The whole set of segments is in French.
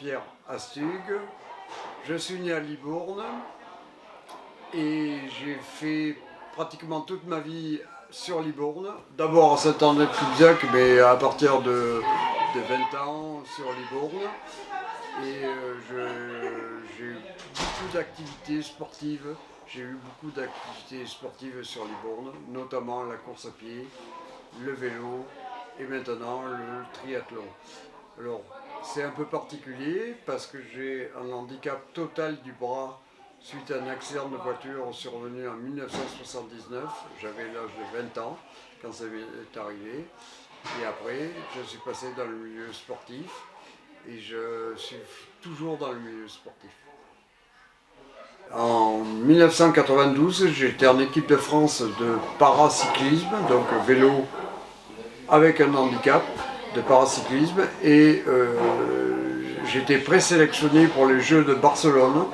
Jean-Pierre Astug, je suis né à Libourne et j'ai fait pratiquement toute ma vie sur Libourne. D'abord à Saint-André-de-Cubzac, mais à partir de 20 ans sur Libourne. Et j'ai eu beaucoup d'activités sportives. J'ai eu beaucoup d'activités sportives sur Libourne, notamment la course à pied, le vélo et maintenant le triathlon. Alors, c'est un peu particulier parce que j'ai un handicap total du bras suite à un accident de voiture survenu en 1979. J'avais l'âge de 20 ans quand ça est arrivé. Et après, je suis passé dans le milieu sportif et je suis toujours dans le milieu sportif. En 1992, j'étais en équipe de France de paracyclisme, donc vélo avec un handicap de paracyclisme, et j'étais présélectionné pour les Jeux de Barcelone.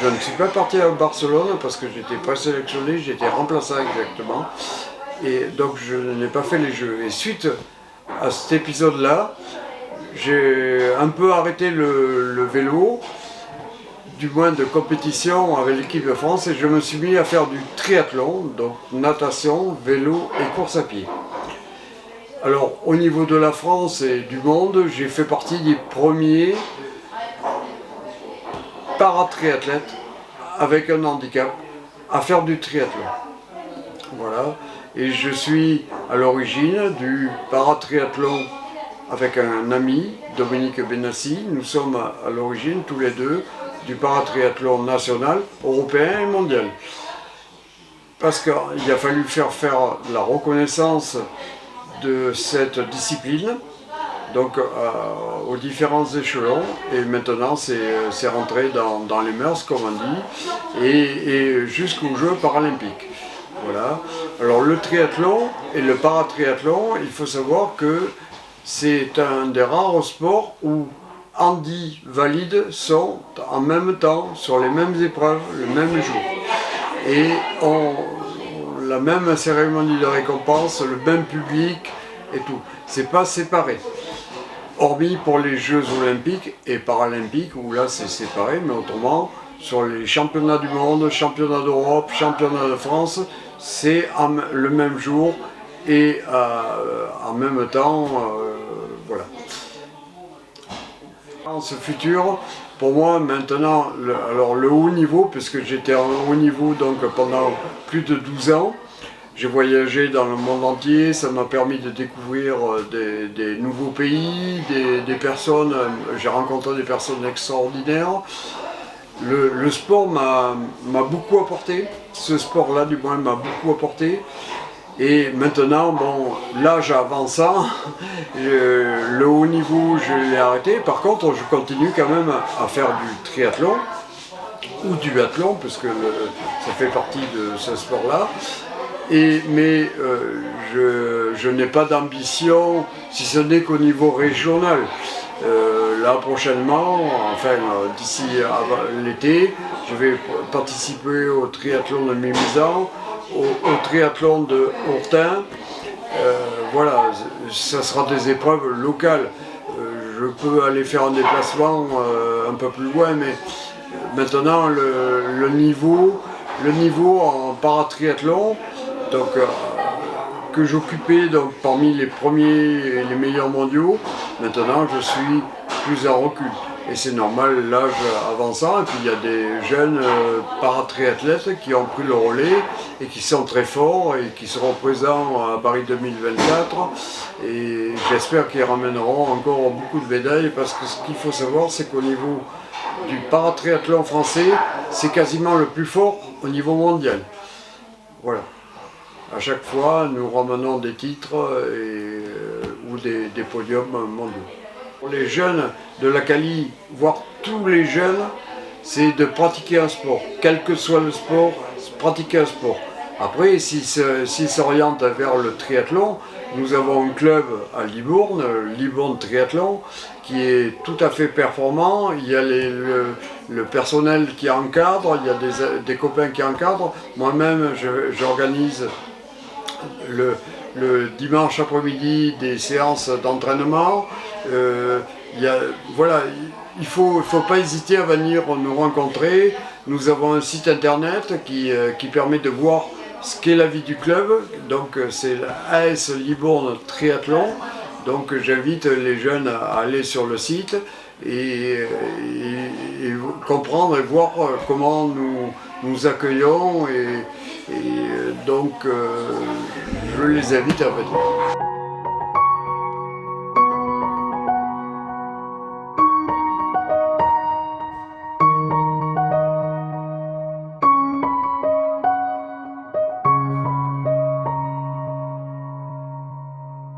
Je ne suis pas parti à Barcelone parce que j'étais présélectionné, j'étais remplaçant exactement, et donc je n'ai pas fait les Jeux. Et suite à cet épisode-là, j'ai un peu arrêté le vélo, du moins de compétition avec l'équipe de France, et je me suis mis à faire du triathlon, donc natation, vélo et course à pied. Alors au niveau de la France et du monde, j'ai fait partie des premiers paratriathlètes avec un handicap à faire du triathlon. Voilà, et je suis à l'origine du paratriathlon avec un ami, Dominique Benassi. Nous sommes à l'origine tous les deux du paratriathlon national, européen et mondial. Parce qu'il a fallu faire la reconnaissance de cette discipline, donc aux différents échelons, et maintenant c'est rentré dans les mœurs, comme on dit, et jusqu'aux Jeux paralympiques. Voilà. Alors le triathlon et le paratriathlon, il faut savoir que c'est un des rares sports où handi valides sont en même temps sur les mêmes épreuves le même jour. Et la même cérémonie de récompense, le même public et tout. C'est pas séparé. Hormis pour les Jeux olympiques et paralympiques où là c'est séparé, mais autrement, sur les championnats du monde, championnats d'Europe, championnats de France, c'est le même jour et en même temps, voilà. Dans ce futur, pour moi maintenant, le haut niveau, puisque j'étais en haut niveau donc pendant plus de 12 ans, j'ai voyagé dans le monde entier, ça m'a permis de découvrir des nouveaux pays, des personnes, j'ai rencontré des personnes extraordinaires. Le sport m'a beaucoup apporté, ce sport-là du moins m'a beaucoup apporté. Et maintenant, bon, l'âge avançant, le haut niveau je l'ai arrêté. Par contre, je continue quand même à faire du triathlon ou du biathlon, parce que ça fait partie de ce sport-là. Mais je n'ai pas d'ambition, si ce n'est qu'au niveau régional. Là prochainement, enfin d'ici l'été, je vais participer au triathlon de Mimizan, au triathlon de Hourtin. Voilà, ça sera des épreuves locales. Je peux aller faire un déplacement un peu plus loin, mais maintenant le niveau en paratriathlon, donc, que j'occupais donc, parmi les premiers et les meilleurs mondiaux, maintenant je suis plus en recul. Et c'est normal, l'âge avançant, et puis il y a des jeunes paratriathlètes qui ont pris le relais et qui sont très forts et qui seront présents à Paris 2024. Et j'espère qu'ils ramèneront encore beaucoup de médailles, parce que ce qu'il faut savoir, c'est qu'au niveau du paratriathlon français, c'est quasiment le plus fort au niveau mondial. Voilà. À chaque fois, nous ramenons des titres ou des podiums mondiaux. Pour les jeunes de la Cali, voire tous les jeunes, c'est de pratiquer un sport. Quel que soit le sport, pratiquer un sport. Après, s'ils s'orientent vers le triathlon, nous avons un club à Libourne, Libourne Triathlon, qui est tout à fait performant. Il y a le personnel qui encadre, il y a des copains qui encadrent. Moi-même, j'organise le dimanche après-midi des séances d'entraînement. voilà, il faut pas hésiter à venir nous rencontrer. Nous avons un site internet qui permet de voir ce qu'est la vie du club. Donc c'est l'AS Libourne Triathlon. Donc j'invite les jeunes à aller sur le site et comprendre et voir comment nous accueillons. Donc je les invite à venir.